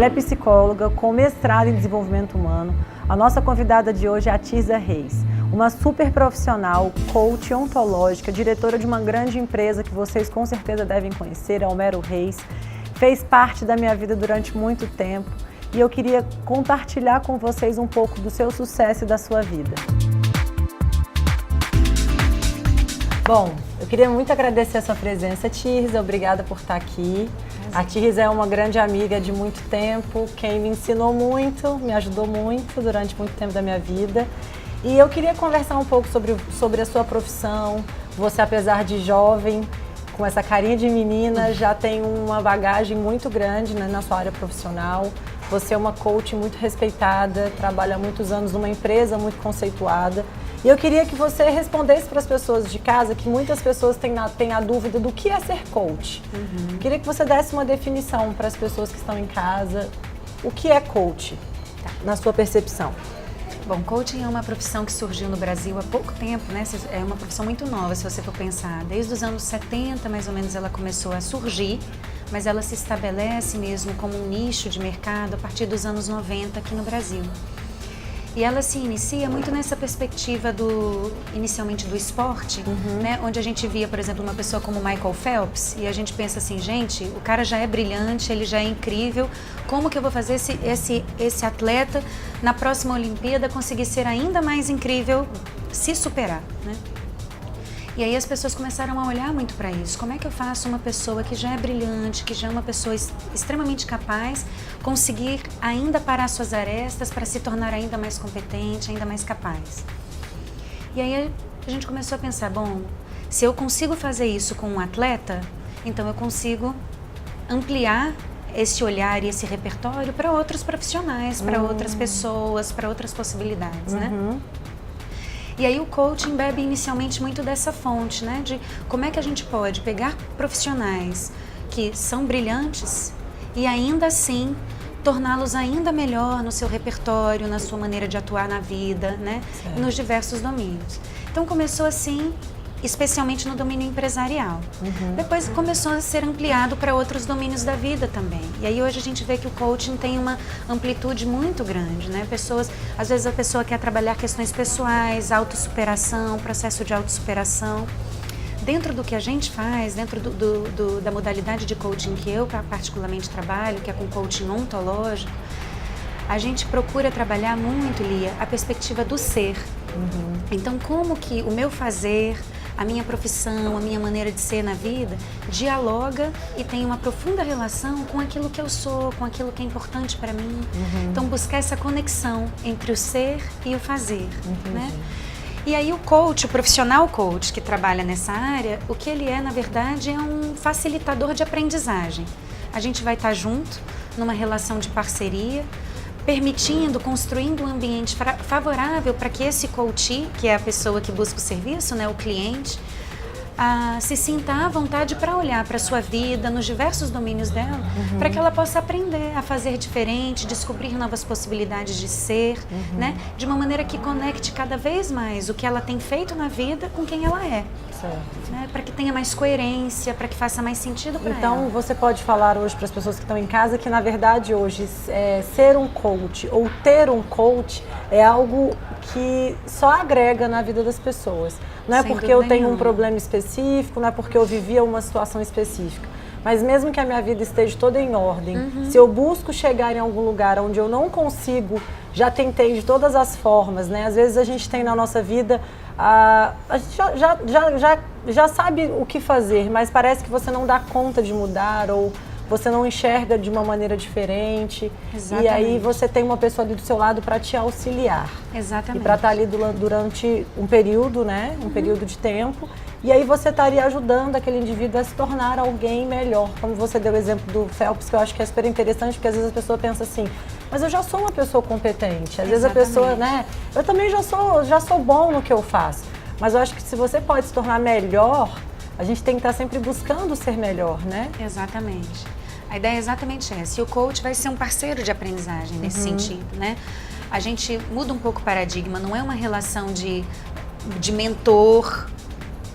Ela é psicóloga com mestrado em desenvolvimento humano. A nossa convidada de hoje é a Tirza Reis, uma super profissional, coach ontológica, diretora de uma grande empresa que vocês com certeza devem conhecer, a Homero Reis. Fez parte da minha vida durante muito tempo e eu queria compartilhar com vocês um pouco do seu sucesso e da sua vida. Bom, eu queria muito agradecer a sua presença, Tirza. Obrigada por estar aqui. A Tirza é uma grande amiga de muito tempo, quem me ensinou muito, me ajudou muito durante muito tempo da minha vida. E eu queria conversar um pouco sobre a sua profissão. Você, apesar de jovem, com essa carinha de menina, já tem uma bagagem muito grande, né, na sua área profissional. Você é uma coach muito respeitada, trabalha há muitos anos numa empresa muito conceituada. E eu queria que você respondesse para as pessoas de casa, que muitas pessoas têm a dúvida do que é ser coach. Queria que você desse uma definição para as pessoas que estão em casa. O que é coach, na sua percepção? Bom, coaching é uma profissão que surgiu no Brasil há pouco tempo, né? É uma profissão muito nova, se você for pensar. Desde os anos 70, mais ou menos, ela começou a surgir, mas ela se estabelece mesmo como um nicho de mercado a partir dos anos 90 aqui no Brasil. E ela se inicia muito nessa perspectiva inicialmente do esporte, né? Onde a gente via, por exemplo, uma pessoa como Michael Phelps e a gente pensa assim, gente, o cara já é brilhante, ele já é incrível, como que eu vou fazer esse atleta na próxima Olimpíada conseguir ser ainda mais incrível, se superar, né? E aí as pessoas começaram a olhar muito para isso. Como é que eu faço uma pessoa que já é brilhante, que já é uma pessoa extremamente capaz, conseguir ainda parar suas arestas para se tornar ainda mais competente, ainda mais capaz? E aí a gente começou a pensar, bom, se eu consigo fazer isso com um atleta, então eu consigo ampliar esse olhar e esse repertório para outros profissionais, para outras pessoas, para outras possibilidades, né? E aí o coaching bebe inicialmente muito dessa fonte, né? De como é que a gente pode pegar profissionais que são brilhantes e ainda assim torná-los ainda melhor no seu repertório, na sua maneira de atuar na vida, né? Nos diversos domínios. Então começou assim, especialmente no domínio empresarial. Depois começou a ser ampliado para outros domínios da vida também. E aí hoje a gente vê que o coaching tem uma amplitude muito grande, né? Às vezes a pessoa quer trabalhar questões pessoais, autossuperação, processo de autossuperação. Dentro do que a gente faz, dentro da modalidade de coaching que eu particularmente trabalho, que é com coaching ontológico, a gente procura trabalhar muito, Lia, a perspectiva do ser. Então, como que o meu fazer, a minha profissão, a minha maneira de ser na vida, dialoga e tem uma profunda relação com aquilo que eu sou, com aquilo que é importante para mim. Então, buscar essa conexão entre o ser e o fazer, né? E aí o coach, o profissional coach que trabalha nessa área, o que ele é, na verdade, é um facilitador de aprendizagem. A gente vai estar junto, numa relação de parceria, construindo um ambiente favorável para que esse coach, que é a pessoa que busca o serviço, né, o cliente, se sinta à vontade para olhar para a sua vida, nos diversos domínios dela, para que ela possa aprender a fazer diferente, descobrir novas possibilidades de ser, né, de uma maneira que conecte cada vez mais o que ela tem feito na vida com quem ela é. Né, para que tenha mais coerência, para que faça mais sentido para ela. Então, você pode falar hoje para as pessoas que estão em casa que, na verdade, hoje, ser um coach ou ter um coach é algo que só agrega na vida das pessoas. Não é porque eu tenho um problema específico, não é porque eu vivia uma situação específica. Mas mesmo que a minha vida esteja toda em ordem, se eu busco chegar em algum lugar onde eu não consigo, já tentei de todas as formas, né? Às vezes a gente tem na nossa vida, a gente já sabe o que fazer, mas parece que você não dá conta de mudar ou você não enxerga de uma maneira diferente. Exatamente. E aí você tem uma pessoa ali do seu lado para te auxiliar. Exatamente. E para estar ali durante um período, né? Um período de tempo. E aí você estaria ajudando aquele indivíduo a se tornar alguém melhor. Como você deu o exemplo do Phelps, que eu acho que é super interessante, porque às vezes a pessoa pensa assim, mas eu já sou uma pessoa competente. Às vezes a pessoa, né? Eu também já sou bom no que eu faço. Mas eu acho que se você pode se tornar melhor, a gente tem que estar sempre buscando ser melhor, né? Exatamente. A ideia é exatamente essa. E o coach vai ser um parceiro de aprendizagem nesse sentido, né? A gente muda um pouco o paradigma, não é uma relação de mentor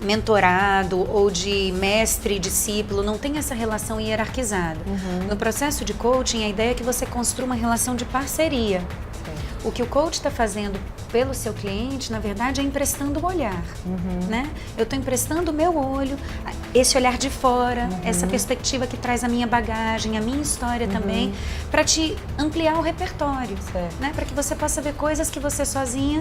mentorado ou de mestre e discípulo, não tem essa relação hierarquizada. No processo de coaching, a ideia é que você construa uma relação de parceria. O que o coach está fazendo pelo seu cliente, na verdade, é emprestando o olhar, né? Eu estou emprestando o meu olho, esse olhar de fora, essa perspectiva que traz a minha bagagem, a minha história também, para te ampliar o repertório, né? Para que você possa ver coisas que você sozinha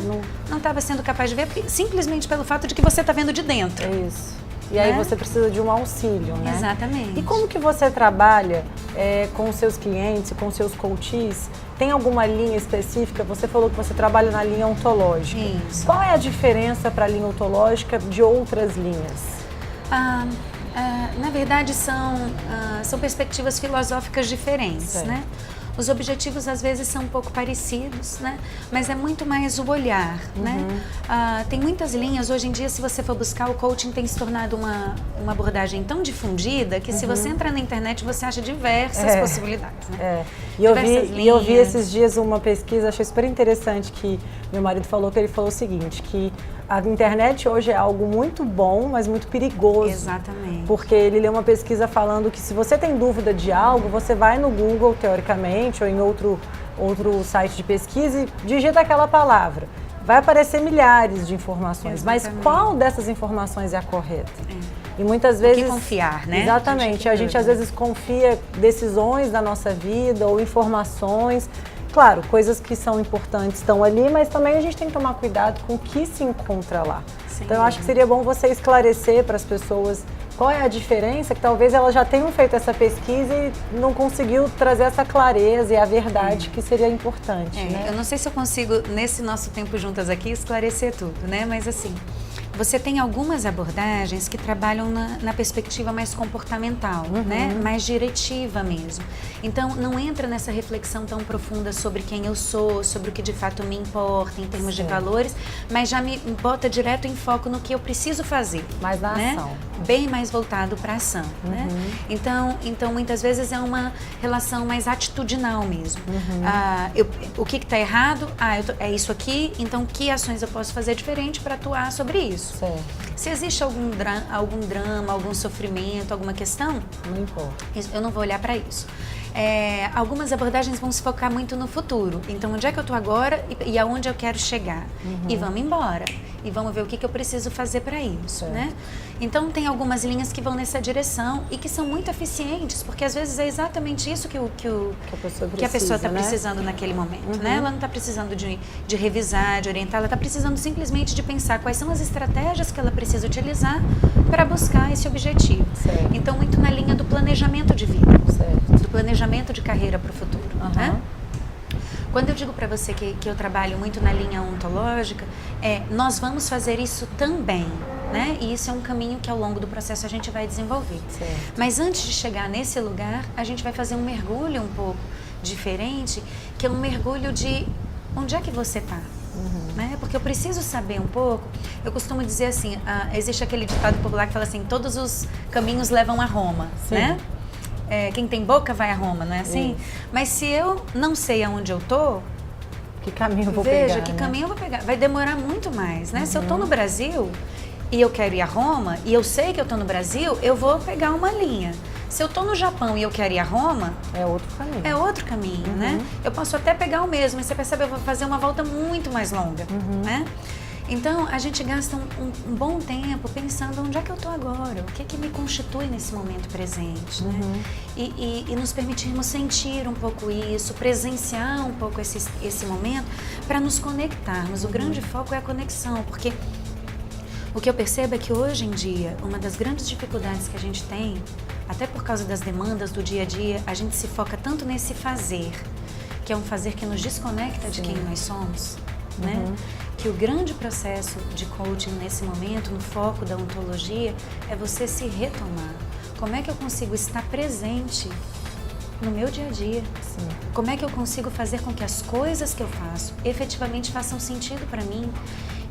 não estava sendo capaz de ver, simplesmente pelo fato de que você está vendo de dentro. É isso. E aí você precisa de um auxílio, né? Exatamente. E como que você trabalha com os seus clientes, com os seus coaches? Tem alguma linha específica? Você falou que você trabalha na linha ontológica. Isso. Qual é a diferença para a linha ontológica de outras linhas? Na verdade, são perspectivas filosóficas diferentes, né? Os objetivos, às vezes, são um pouco parecidos, né? Mas é muito mais o olhar, né? Tem muitas linhas. Hoje em dia, se você for buscar, o coaching tem se tornado uma abordagem tão difundida que se você entrar na internet, você acha diversas possibilidades, né? E eu vi esses dias uma pesquisa, achei super interessante, que meu marido falou, que ele falou o seguinte, que a internet hoje é algo muito bom, mas muito perigoso. Exatamente. Porque ele leu uma pesquisa falando que se você tem dúvida de algo, você vai no Google, teoricamente, ou em outro site de pesquisa e digita aquela palavra. Vai aparecer milhares de informações, mas qual dessas informações é a correta? E muitas vezes... O que confiar, né? Exatamente. A gente às vezes confia decisões da nossa vida ou informações. Claro, coisas que são importantes estão ali, mas também a gente tem que tomar cuidado com o que se encontra lá. Então eu acho que seria bom você esclarecer para as pessoas qual é a diferença, que talvez elas já tenham feito essa pesquisa e não conseguiu trazer essa clareza e a verdade que seria importante. Né? Eu não sei se eu consigo, nesse nosso tempo juntas aqui, esclarecer tudo, né? Mas assim, você tem algumas abordagens que trabalham na perspectiva mais comportamental, né? Mais diretiva mesmo. Então, não entra nessa reflexão tão profunda sobre quem eu sou, sobre o que de fato me importa em termos de valores, mas já me bota direto em foco no que eu preciso fazer. Mais na ação. Bem mais voltado para a ação, né? Então, muitas vezes é uma relação mais atitudinal mesmo. O que está errado? É isso aqui, então que ações eu posso fazer diferente para atuar sobre isso? Se existe algum drama, algum sofrimento, alguma questão, não importa. Eu não vou olhar para isso. Algumas abordagens vão se focar muito no futuro. Então, onde é que eu estou agora e aonde eu quero chegar? E vamos embora. E vamos ver o que eu preciso fazer para isso, né? Então, tem algumas linhas que vão nessa direção e que são muito eficientes, porque às vezes é exatamente isso que a pessoa está precisando naquele momento, né? Ela não está precisando de revisar, de orientar, ela está precisando simplesmente de pensar quais são as estratégias que ela precisa utilizar para buscar esse objetivo. Então, muito na linha do planejamento de vida, do planejamento de carreira para o futuro, né? Quando eu digo para você que eu trabalho muito na linha ontológica, nós vamos fazer isso também, né? E isso é um caminho que ao longo do processo a gente vai desenvolver. Mas antes de chegar nesse lugar, a gente vai fazer um mergulho um pouco diferente, que é um mergulho de onde é que você está. Né? Porque eu preciso saber um pouco. Eu costumo dizer assim, existe aquele ditado popular que fala assim, todos os caminhos levam a Roma, né? Quem tem boca vai a Roma, não é assim? Mas se eu não sei aonde eu tô, que caminho eu vou pegar? Veja, que caminho eu vou pegar. Vai demorar muito mais, né? Se eu tô no Brasil e eu quero ir a Roma, e eu sei que eu tô no Brasil, eu vou pegar uma linha. Se eu tô no Japão e eu quero ir a Roma, é outro caminho. É outro caminho, né? Eu posso até pegar o mesmo, mas você percebe, eu vou fazer uma volta muito mais longa, né? Então, a gente gasta um bom tempo pensando onde é que eu estou agora, o que me constitui nesse momento presente, né? E nos permitirmos sentir um pouco isso, presenciar um pouco esse momento para nos conectarmos. O grande foco é a conexão, porque o que eu percebo é que hoje em dia, uma das grandes dificuldades que a gente tem, até por causa das demandas do dia a dia, a gente se foca tanto nesse fazer, que é um fazer que nos desconecta de quem nós somos, né? Que o grande processo de coaching nesse momento, no foco da ontologia, é você se retomar. Como é que eu consigo estar presente no meu dia a dia? Como é que eu consigo fazer com que as coisas que eu faço efetivamente façam sentido para mim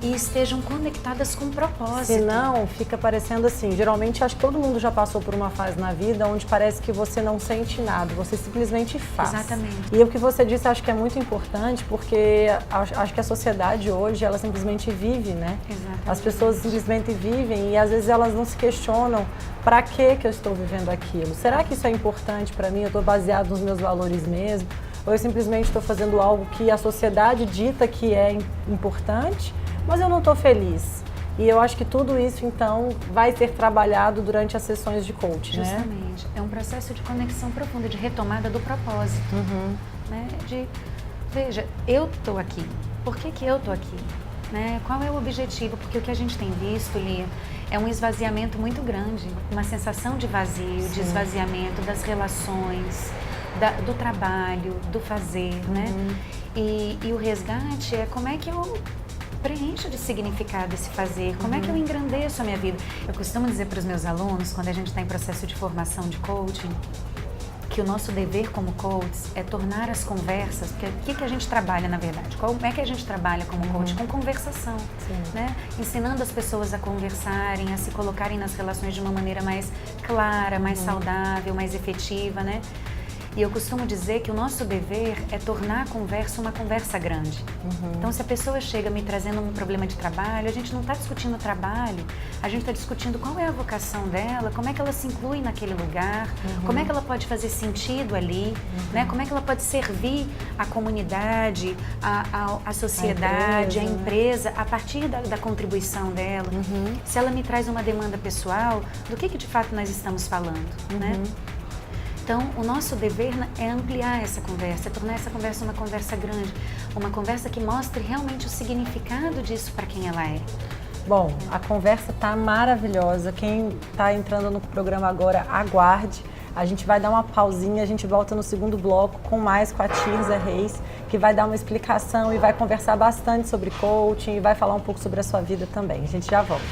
e estejam conectadas com propósito. Senão, fica parecendo assim, geralmente acho que todo mundo já passou por uma fase na vida onde parece que você não sente nada, você simplesmente faz. Exatamente. E o que você disse acho que é muito importante, porque acho que a sociedade hoje, ela simplesmente vive, né? Exatamente. As pessoas simplesmente vivem e às vezes elas não se questionam para que eu estou vivendo aquilo. Será que isso é importante para mim? Eu estou baseado nos meus valores mesmo? Ou eu simplesmente estou fazendo algo que a sociedade dita que é importante, mas eu não estou feliz? E eu acho que tudo isso, então, vai ser trabalhado durante as sessões de coaching, né? Justamente. É um processo de conexão profunda, de retomada do propósito. Né? Veja, eu estou aqui. Por que eu estou aqui? Né? Qual é o objetivo? Porque o que a gente tem visto, Lia, é um esvaziamento muito grande, uma sensação de vazio, de esvaziamento das relações, do trabalho, do fazer, né? E o resgate é como é que eu preencho de significado esse fazer, como é que eu engrandeço a minha vida. Eu costumo dizer para os meus alunos, quando a gente está em processo de formação de coaching, que o nosso dever como coaches é tornar as conversas, porque o que a gente trabalha na verdade? Como é que a gente trabalha como coach? Com conversação, né? Ensinando as pessoas a conversarem, a se colocarem nas relações de uma maneira mais clara, mais saudável, mais efetiva, né? E eu costumo dizer que o nosso dever é tornar a conversa uma conversa grande. Então, se a pessoa chega me trazendo um problema de trabalho, a gente não está discutindo trabalho, a gente está discutindo qual é a vocação dela, como é que ela se inclui naquele lugar, como é que ela pode fazer sentido ali, né? Como é que ela pode servir a comunidade, a sociedade, a empresa, a partir da contribuição dela. Se ela me traz uma demanda pessoal, do que de fato nós estamos falando, né? Então, o nosso dever é ampliar essa conversa, é tornar essa conversa uma conversa grande, uma conversa que mostre realmente o significado disso para quem ela é. Bom, a conversa tá maravilhosa. Quem está entrando no programa agora, aguarde. A gente vai dar uma pausinha, a gente volta no segundo bloco com a Tirza Reis, que vai dar uma explicação e vai conversar bastante sobre coaching e vai falar um pouco sobre a sua vida também. A gente já volta.